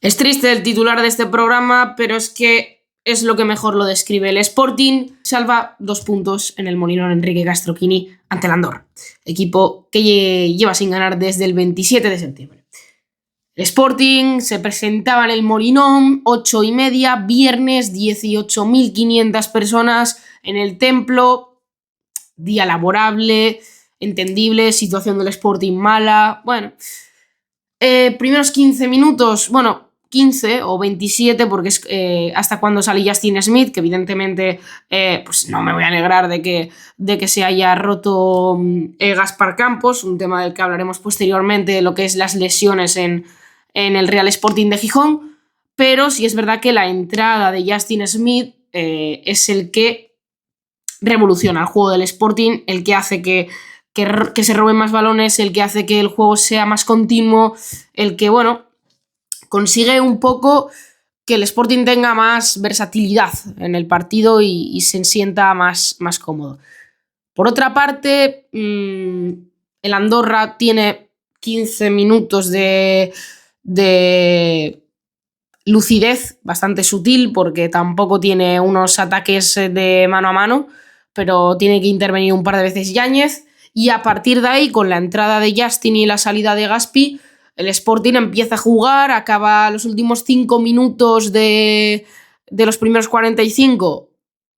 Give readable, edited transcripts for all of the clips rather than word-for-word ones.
Es triste el titular de este programa, pero es que es lo que mejor lo describe. El Sporting salva 2 puntos en el Molinón Enrique Castroquini ante el Andorra, equipo que lleva sin ganar desde el 27 de septiembre. El Sporting se presentaba en el Molinón, 8:30, viernes, 18.500 personas en el templo, día laborable, entendible, situación del Sporting mala. Bueno, primeros 15 minutos, bueno, 15 o 27, porque es hasta cuando sale Justin Smith, que evidentemente pues no me voy a alegrar de que se haya roto Gaspar Campos, un tema del que hablaremos posteriormente, lo que es las lesiones en el Real Sporting de Gijón, pero sí es verdad que la entrada de Justin Smith es el que revoluciona el juego del Sporting, el que hace que se roben más balones, el que hace que el juego sea más continuo, el que, bueno, consigue un poco que el Sporting tenga más versatilidad en el partido y se sienta más cómodo. Por otra parte, el Andorra tiene 15 minutos de lucidez bastante sutil, porque tampoco tiene unos ataques de mano a mano, pero tiene que intervenir un par de veces Yáñez, y a partir de ahí, con la entrada de Justin y la salida de Gaspi, el Sporting empieza a jugar, acaba los últimos 5 minutos de los primeros 45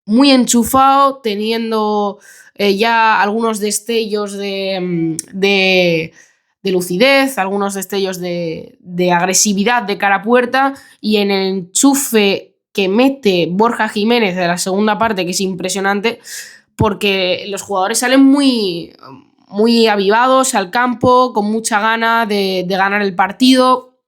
muy enchufado, teniendo ya algunos destellos de lucidez, algunos destellos de agresividad de cara a puerta, y en el enchufe que mete Borja Jiménez de la segunda parte, que es impresionante, porque los jugadores salen muy avivados al campo, con mucha gana de ganar el partido.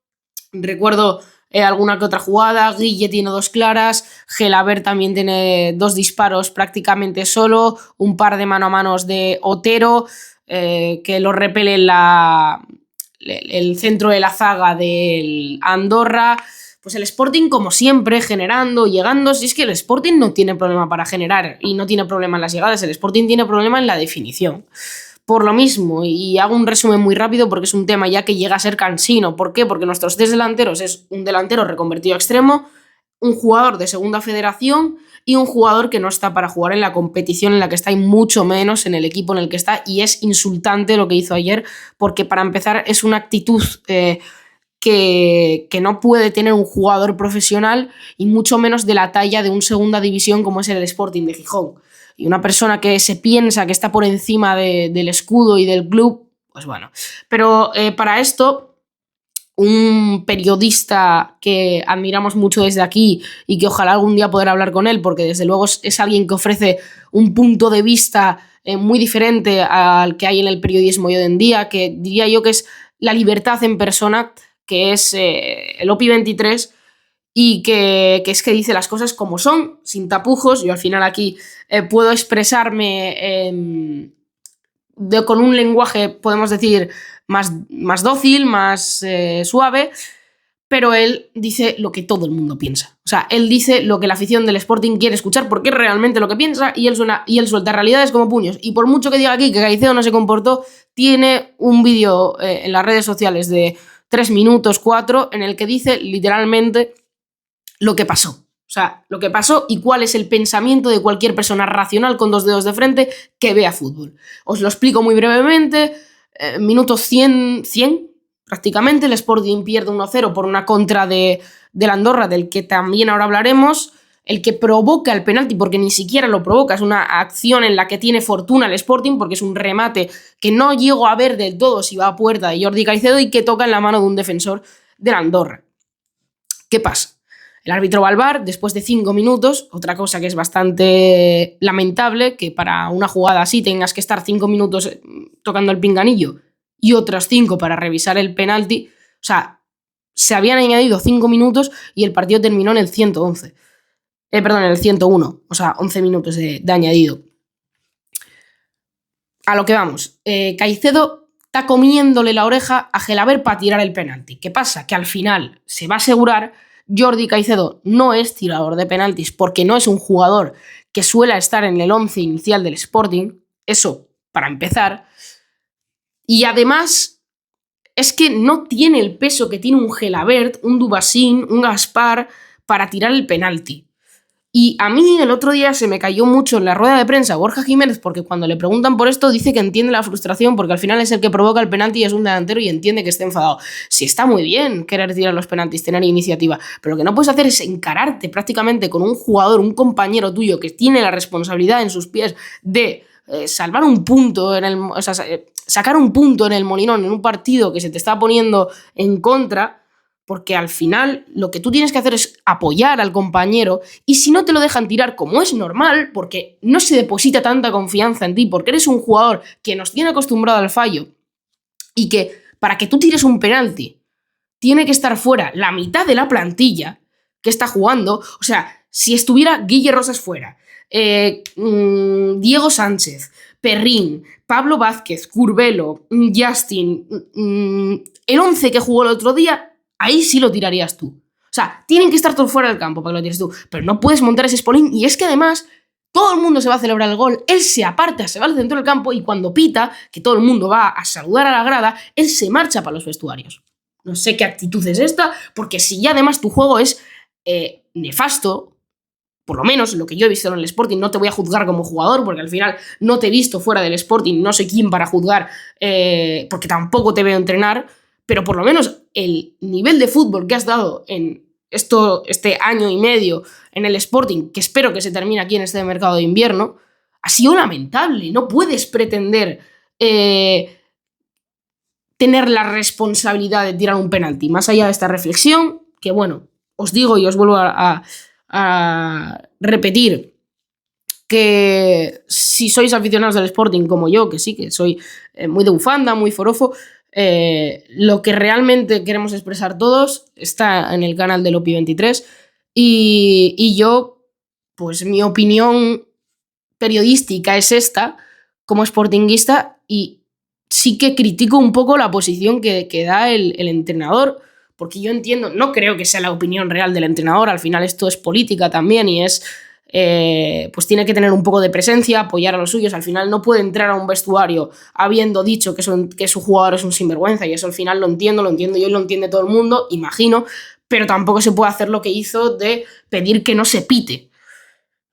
Recuerdo alguna que otra jugada, Guille tiene 2 claras, Gelabert también tiene 2 disparos prácticamente solo, un par de mano a manos de Otero, que lo repele el centro de la zaga del Andorra. Pues el Sporting, como siempre, generando, llegando. Si es que el Sporting no tiene problema para generar y no tiene problema en las llegadas, el Sporting tiene problema en la definición. Por lo mismo, y hago un resumen muy rápido porque es un tema ya que llega a ser cansino. ¿Por qué? Porque nuestros 3 delanteros es un delantero reconvertido a extremo, un jugador de segunda federación y un jugador que no está para jugar en la competición en la que está, y mucho menos en el equipo en el que está, y es insultante lo que hizo ayer, porque para empezar es una actitud que no puede tener un jugador profesional, y mucho menos de la talla de un segunda división como es el Sporting de Gijón. Y una persona que se piensa que está por encima del escudo y del club, pues bueno. Pero para esto, un periodista que admiramos mucho desde aquí y que ojalá algún día poder hablar con él, porque desde luego es alguien que ofrece un punto de vista muy diferente al que hay en el periodismo hoy en día, que diría yo que es la libertad en persona, que es el OPI 23, y que es que dice las cosas como son, sin tapujos. Yo al final aquí puedo expresarme con un lenguaje, podemos decir, más dócil, más suave, pero él dice lo que todo el mundo piensa. O sea, él dice lo que la afición del Sporting quiere escuchar, porque es realmente lo que piensa, y él suelta realidades como puños. Y por mucho que diga aquí que Caicedo no se comportó, tiene un vídeo en las redes sociales de 3 minutos, 4, en el que dice literalmente lo que pasó. O sea, lo que pasó y cuál es el pensamiento de cualquier persona racional con 2 dedos de frente que vea fútbol. Os lo explico muy brevemente. Minuto 100, prácticamente, el Sporting pierde 1-0 por una contra del Andorra, del que también ahora hablaremos. El que provoca el penalti, porque ni siquiera lo provoca, es una acción en la que tiene fortuna el Sporting, porque es un remate que no llego a ver del todo si va a puerta de Jordi Caicedo y que toca en la mano de un defensor del Andorra. ¿Qué pasa? El árbitro va al VAR después de 5 minutos, otra cosa que es bastante lamentable, que para una jugada así tengas que estar 5 minutos tocando el pinganillo y otros 5 para revisar el penalti. O sea, se habían añadido 5 minutos y el partido terminó en el 111. En el 101, o sea, 11 minutos de añadido. A lo que vamos, Caicedo está comiéndole la oreja a Gelabert para tirar el penalti. ¿Qué pasa? Que al final se va a asegurar. Jordi Caicedo no es tirador de penaltis porque no es un jugador que suele estar en el 11 inicial del Sporting. Eso, para empezar. Y además, es que no tiene el peso que tiene un Gelabert, un Dubasín, un Gaspar para tirar el penalti. Y a mí el otro día se me cayó mucho en la rueda de prensa Borja Jiménez, porque cuando le preguntan por esto dice que entiende la frustración porque al final es el que provoca el penalti y es un delantero y entiende que esté enfadado. Sí, está muy bien querer tirar los penaltis, tener iniciativa, pero lo que no puedes hacer es encararte prácticamente con un jugador, un compañero tuyo que tiene la responsabilidad en sus pies de salvar un punto, o sea, sacar un punto en el Molinón en un partido que se te está poniendo en contra. Porque al final lo que tú tienes que hacer es apoyar al compañero y si no te lo dejan tirar como es normal, porque no se deposita tanta confianza en ti, porque eres un jugador que nos tiene acostumbrado al fallo y que para que tú tires un penalti tiene que estar fuera la mitad de la plantilla que está jugando. O sea, si estuviera Guille Rosas fuera, Diego Sánchez, Perrín, Pablo Vázquez, Curbelo, Justin, el 11 que jugó el otro día, ahí sí lo tirarías tú. O sea, tienen que estar todos fuera del campo para que lo tires tú. Pero no puedes montar ese spolín. Y es que además todo el mundo se va a celebrar el gol. Él se aparta, se va al centro del campo y cuando pita, que todo el mundo va a saludar a la grada, él se marcha para los vestuarios. No sé qué actitud es esta, porque si ya además tu juego es nefasto, por lo menos lo que yo he visto en el Sporting, no te voy a juzgar como jugador, porque al final no te he visto fuera del Sporting, no sé quién para juzgar, porque tampoco te veo entrenar, pero por lo menos el nivel de fútbol que has dado en este año y medio en el Sporting, que espero que se termine aquí en este mercado de invierno, ha sido lamentable. No puedes pretender tener la responsabilidad de tirar un penalti. Más allá de esta reflexión, que bueno, os digo y os vuelvo a repetir que si sois aficionados del Sporting como yo, que sí, que soy muy de bufanda, muy forofo, lo que realmente queremos expresar todos está en el canal del OPI23 y yo, pues mi opinión periodística es esta como sportinguista y sí que critico un poco la posición que da el entrenador, porque yo entiendo, no creo que sea la opinión real del entrenador, al final esto es política también y es pues tiene que tener un poco de presencia, apoyar a los suyos. Al final no puede entrar a un vestuario habiendo dicho que su jugador es un sinvergüenza y eso al final lo entiendo yo y lo entiende todo el mundo, imagino, pero tampoco se puede hacer lo que hizo de pedir que no se pite.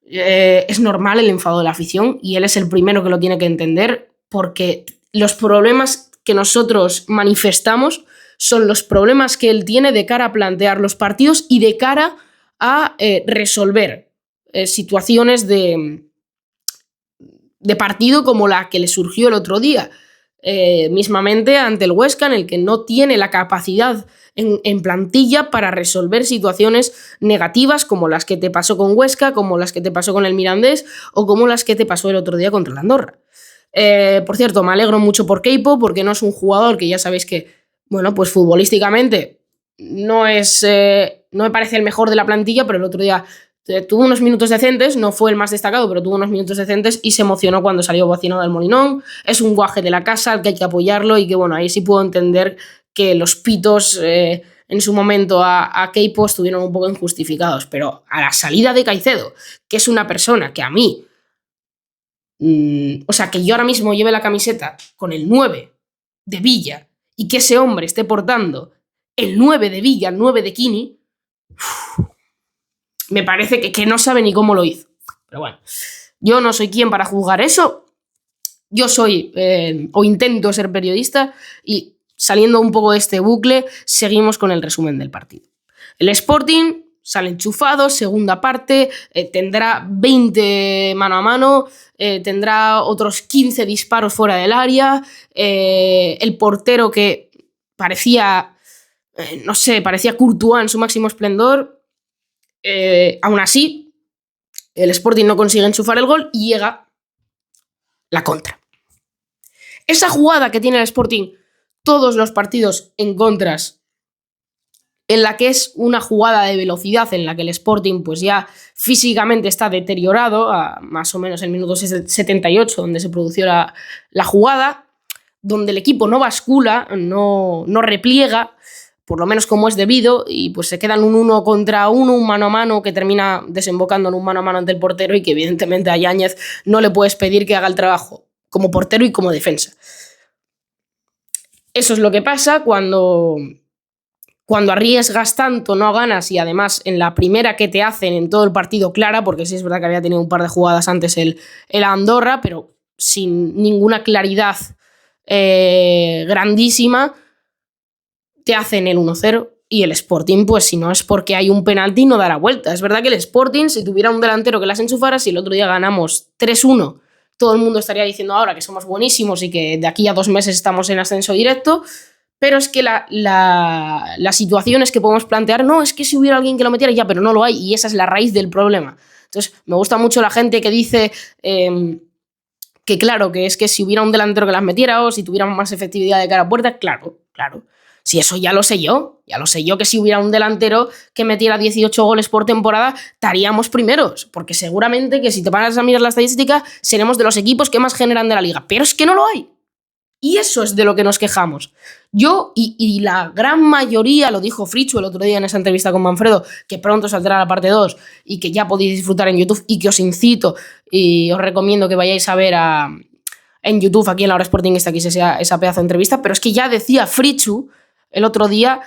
Es normal el enfado de la afición y él es el primero que lo tiene que entender porque los problemas que nosotros manifestamos son los problemas que él tiene de cara a plantear los partidos y de cara a resolver situaciones de partido como la que le surgió el otro día, mismamente ante el Huesca, en el que no tiene la capacidad en plantilla para resolver situaciones negativas como las que te pasó con Huesca, como las que te pasó con el Mirandés o como las que te pasó el otro día contra el Andorra. Por cierto, me alegro mucho por Keipo, porque no es un jugador que ya sabéis que, bueno, pues futbolísticamente no me parece el mejor de la plantilla, pero el otro día tuvo unos minutos decentes, no fue el más destacado, pero tuvo unos minutos decentes y se emocionó cuando salió vacinado del Molinón. Es un guaje de la casa al que hay que apoyarlo y que, bueno, ahí sí puedo entender que los pitos en su momento a Keipo estuvieron un poco injustificados, pero a la salida de Caicedo, que es una persona que a mí, o sea, que yo ahora mismo lleve la camiseta con el 9 de Villa y que ese hombre esté portando el 9 de Villa, el 9 de Kini, me parece que no sabe ni cómo lo hizo. Pero bueno, yo no soy quien para juzgar eso. Yo soy, o intento ser periodista, y saliendo un poco de este bucle, seguimos con el resumen del partido. El Sporting sale enchufado, segunda parte, tendrá 20 mano a mano, tendrá otros 15 disparos fuera del área, el portero que parecía, no sé, parecía Courtois en su máximo esplendor. Aún así, el Sporting no consigue enchufar el gol y llega la contra. Esa jugada que tiene el Sporting todos los partidos en contras, en la que es una jugada de velocidad, en la que el Sporting pues ya físicamente está deteriorado, a más o menos el minuto 78, donde se produjo la jugada, donde el equipo no bascula, no repliega, por lo menos como es debido, y pues se quedan un 1 contra 1, un mano a mano que termina desembocando en un mano a mano ante el portero y que evidentemente a Yáñez no le puedes pedir que haga el trabajo como portero y como defensa. Eso es lo que pasa cuando arriesgas tanto, no ganas, y además en la primera que te hacen en todo el partido clara, porque sí es verdad que había tenido un par de jugadas antes el Andorra, pero sin ninguna claridad grandísima, te hacen el 1-0. Y el Sporting, pues si no es porque hay un penalti, no dará vuelta. Es verdad que el Sporting, si tuviera un delantero que las enchufara, si el otro día ganamos 3-1, todo el mundo estaría diciendo ahora que somos buenísimos y que de aquí a 2 meses estamos en ascenso directo. Pero es que la situación es que podemos plantear, no, es que si hubiera alguien que lo metiera ya, pero no lo hay, y esa es la raíz del problema. Entonces, me gusta mucho la gente que dice que claro, que es que si hubiera un delantero que las metiera o si tuviéramos más efectividad de cara a puerta, claro, claro. Si eso ya lo sé yo que si hubiera un delantero que metiera 18 goles por temporada, estaríamos primeros, porque seguramente que si te paras a mirar la estadística, seremos de los equipos que más generan de la liga, pero es que no lo hay. Y eso es de lo que nos quejamos. Yo y la gran mayoría, lo dijo Frichu el otro día en esa entrevista con Manfredo, que pronto saldrá la parte 2 y que ya podéis disfrutar en YouTube y que os incito y os recomiendo que vayáis a ver en YouTube, aquí en La Hora Sporting, está aquí esa pedazo de entrevista, pero es que ya decía Frichu el otro día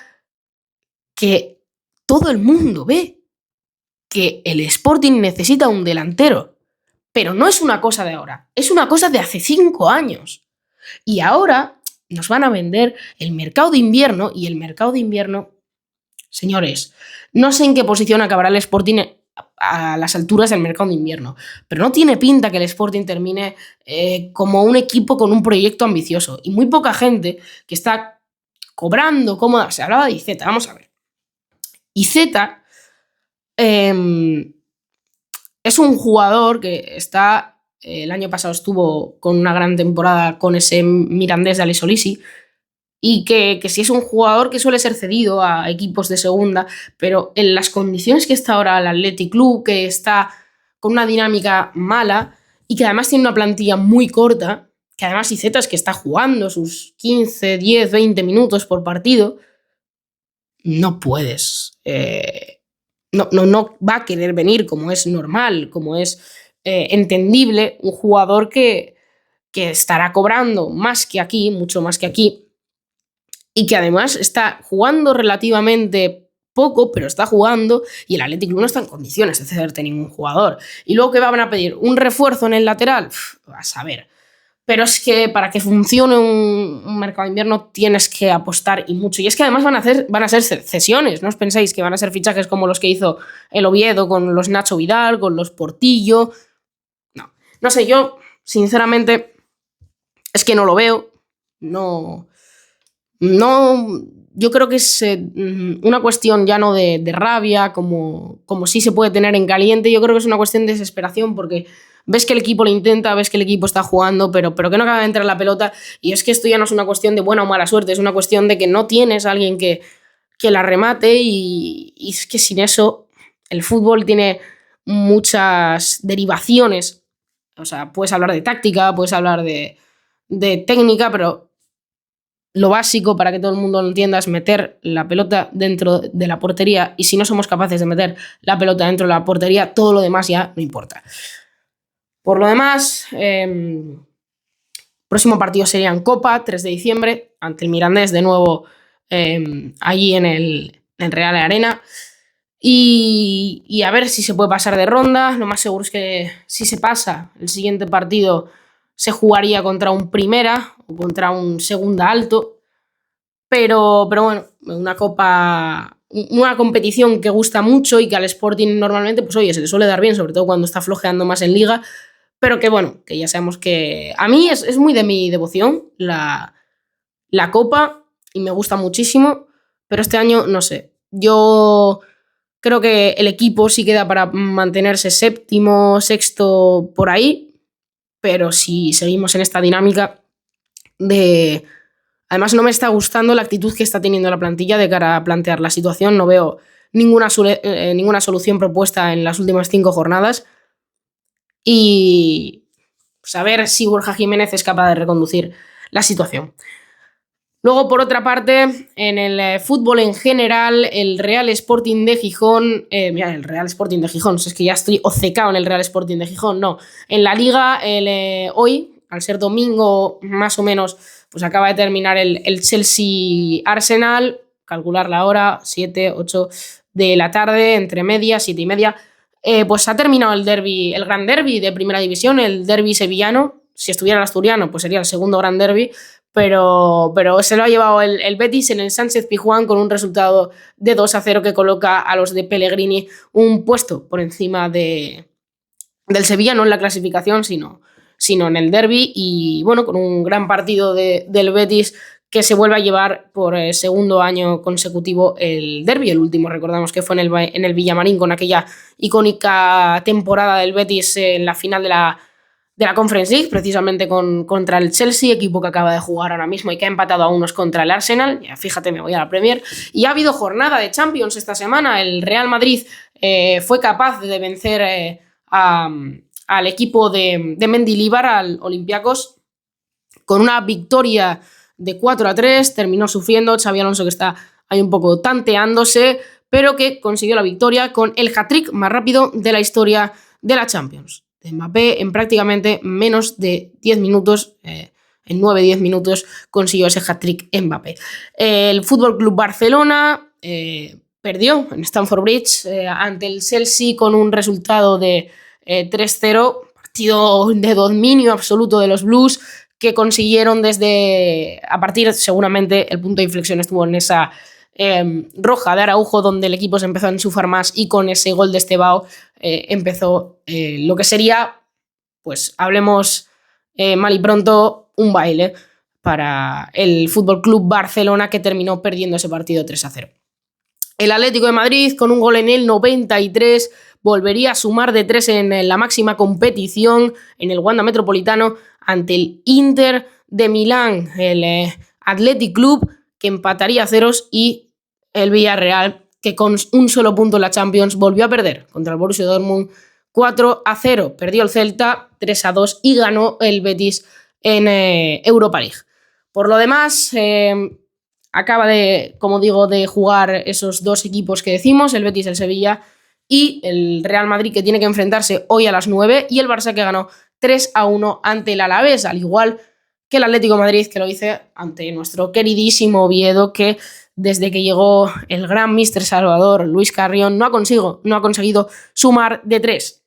que todo el mundo ve que el Sporting necesita un delantero, pero no es una cosa de ahora, es una cosa de hace 5 años. Y ahora nos van a vender el mercado de invierno, y el mercado de invierno, señores, no sé en qué posición acabará el Sporting a las alturas del mercado de invierno, pero no tiene pinta que el Sporting termine como un equipo con un proyecto ambicioso. Y muy poca gente que está cobrando cómoda. Se hablaba de Iceta, vamos a ver. Iceta es un jugador que está... el año pasado estuvo con una gran temporada con ese Mirandés de Alex Olisi, y que sí es un jugador que suele ser cedido a equipos de segunda, pero en las condiciones que está ahora el Athletic Club, que está con una dinámica mala y que además tiene una plantilla muy corta, que además Iceta es que está jugando sus 15, 10, 20 minutos por partido, no puedes... no va a querer venir, como es normal, como es entendible, un jugador que estará cobrando más que aquí, mucho más que aquí, y que además está jugando relativamente poco, pero está jugando, y el Athletic Club no está en condiciones de cederte ningún jugador. Y luego que van a pedir un refuerzo en el lateral, a saber. Pero es que para que funcione un mercado de invierno tienes que apostar, y mucho. Y es que además van a ser cesiones. No os penséis que van a ser fichajes como los que hizo el Oviedo con los Nacho Vidal, con los Portillo. No sé, yo sinceramente es que no lo veo. No, yo creo que es una cuestión ya no de rabia, como sí se puede tener en caliente. Yo creo que es una cuestión de desesperación, porque ves que el equipo lo intenta, ves que el equipo está jugando, pero que no acaba de entrar la pelota. Y es que esto ya no es una cuestión de buena o mala suerte, es una cuestión de que no tienes a alguien que la remate, y es que sin eso el fútbol tiene muchas derivaciones. O sea, puedes hablar de táctica, puedes hablar de técnica, pero lo básico para que todo el mundo lo entienda es meter la pelota dentro de la portería, y si no somos capaces de meter la pelota dentro de la portería, todo lo demás ya no importa. Por lo demás, próximo partido sería en Copa, 3 de diciembre, ante el Mirandés, de nuevo allí en Real Arena. Y a ver si se puede pasar de ronda. Lo más seguro es que si se pasa, el siguiente partido se jugaría contra un Primera o contra un Segunda Alto. Pero bueno, una copa, una competición que gusta mucho y que al Sporting normalmente, pues oye, se le suele dar bien, sobre todo cuando está flojeando más en Liga, pero que bueno, que ya sabemos que a mí es muy de mi devoción la copa, y me gusta muchísimo, pero este año no sé. Yo creo que el equipo sí queda para mantenerse séptimo, sexto, por ahí, pero si seguimos en esta dinámica de... Además, no me está gustando la actitud que está teniendo la plantilla de cara a plantear la situación. No veo ninguna solución propuesta en las últimas 5 jornadas. Y saber si Borja Jiménez es capaz de reconducir la situación. Luego, por otra parte, en el fútbol en general, el Real Sporting de Gijón... mira, el Real Sporting de Gijón, es que ya estoy obcecado en el Real Sporting de Gijón, no. En la Liga, hoy, al ser domingo más o menos pues acaba de terminar el Chelsea-Arsenal, calcular la hora, 7, 8 de la tarde, entre medias, 7 y media. Pues ha terminado el derbi, el gran derbi de primera división, el derbi sevillano. Si estuviera el asturiano, pues sería el segundo gran derbi, pero se lo ha llevado el Betis en el Sánchez Pizjuán con un resultado de 2-0 que coloca a los de Pellegrini un puesto por encima del Sevilla, no en la clasificación, sino en el derbi, y bueno, con un gran partido del Betis que se vuelve a llevar por segundo año consecutivo el derbi. El último, recordamos que fue en el Villamarín, con aquella icónica temporada del Betis en la final de la Conference League, precisamente contra el Chelsea, equipo que acaba de jugar ahora mismo y que ha empatado a unos contra el Arsenal. Ya, fíjate, me voy a la Premier. Y ha habido jornada de Champions esta semana. El Real Madrid fue capaz de vencer al equipo de Mendilibar, al Olympiacos, con una victoria de 4-3. Terminó sufriendo Xabi Alonso, que está ahí un poco tanteándose, pero que consiguió la victoria con el hat-trick más rápido de la historia de la Champions. De Mbappé, en prácticamente menos de 10 minutos, en 9-10 minutos, consiguió ese hat-trick Mbappé. El FC Barcelona perdió en Stamford Bridge ante el Chelsea con un resultado de 3-0, partido de dominio absoluto de los Blues, que consiguieron a partir, seguramente, el punto de inflexión estuvo en esa roja de Araujo, donde el equipo se empezó a enchufar más, y con ese gol de Estebao empezó lo que sería, pues hablemos mal y pronto, un baile para el FC Barcelona, que terminó perdiendo ese partido 3-0. El Atlético de Madrid, con un gol en el 93, volvería a sumar de 3 en la máxima competición en el Wanda Metropolitano ante el Inter de Milán, el Athletic Club, que empataría a ceros, y el Villarreal, que con un solo punto en la Champions volvió a perder contra el Borussia Dortmund 4-0. Perdió el Celta 3-2 y ganó el Betis en Europa League. Por lo demás, acaba como digo, de jugar esos dos equipos que decimos, el Betis, el Sevilla y el Real Madrid, que tiene que enfrentarse hoy a las 9, y el Barça, que ganó 3-1 ante el Alavés, al igual que el Atlético de Madrid, que lo hice ante nuestro queridísimo Oviedo, que desde que llegó el gran Mister Salvador Luis Carrión no ha conseguido sumar de 3.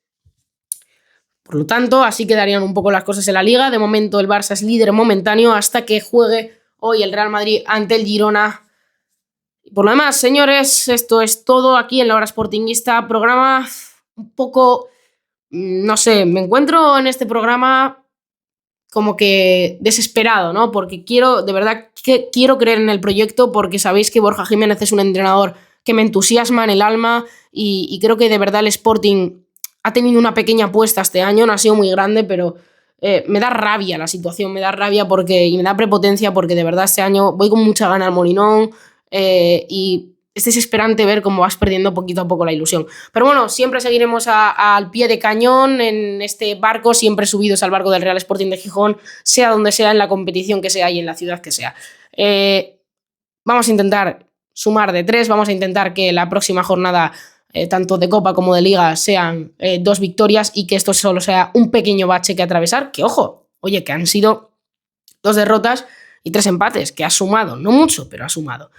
Por lo tanto, así quedarían un poco las cosas en la Liga. De momento el Barça es líder momentáneo hasta que juegue hoy el Real Madrid ante el Girona. Y por lo demás, señores, esto es todo aquí en La Hora Sportinguista. Programa un poco, no sé, me encuentro en este programa como que desesperado, ¿no? Porque de verdad quiero creer en el proyecto, porque sabéis que Borja Jiménez es un entrenador que me entusiasma en el alma, y creo que de verdad el Sporting ha tenido una pequeña apuesta este año, no ha sido muy grande, pero me da rabia la situación, me da rabia y me da prepotencia, porque de verdad este año voy con mucha gana al Molinón, y es desesperante ver cómo vas perdiendo poquito a poco la ilusión. Pero bueno, siempre seguiremos al pie de cañón en este barco, siempre subidos al barco del Real Sporting de Gijón, sea donde sea, en la competición que sea y en la ciudad que sea. Vamos a intentar sumar de 3, vamos a intentar que la próxima jornada, tanto de Copa como de Liga, sean 2 victorias, y que esto solo sea un pequeño bache que atravesar, que ojo, oye, que han sido 2 derrotas y 3 empates, que ha sumado, no mucho, pero ha sumado.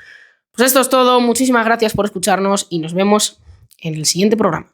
Pues esto es todo, muchísimas gracias por escucharnos y nos vemos en el siguiente programa.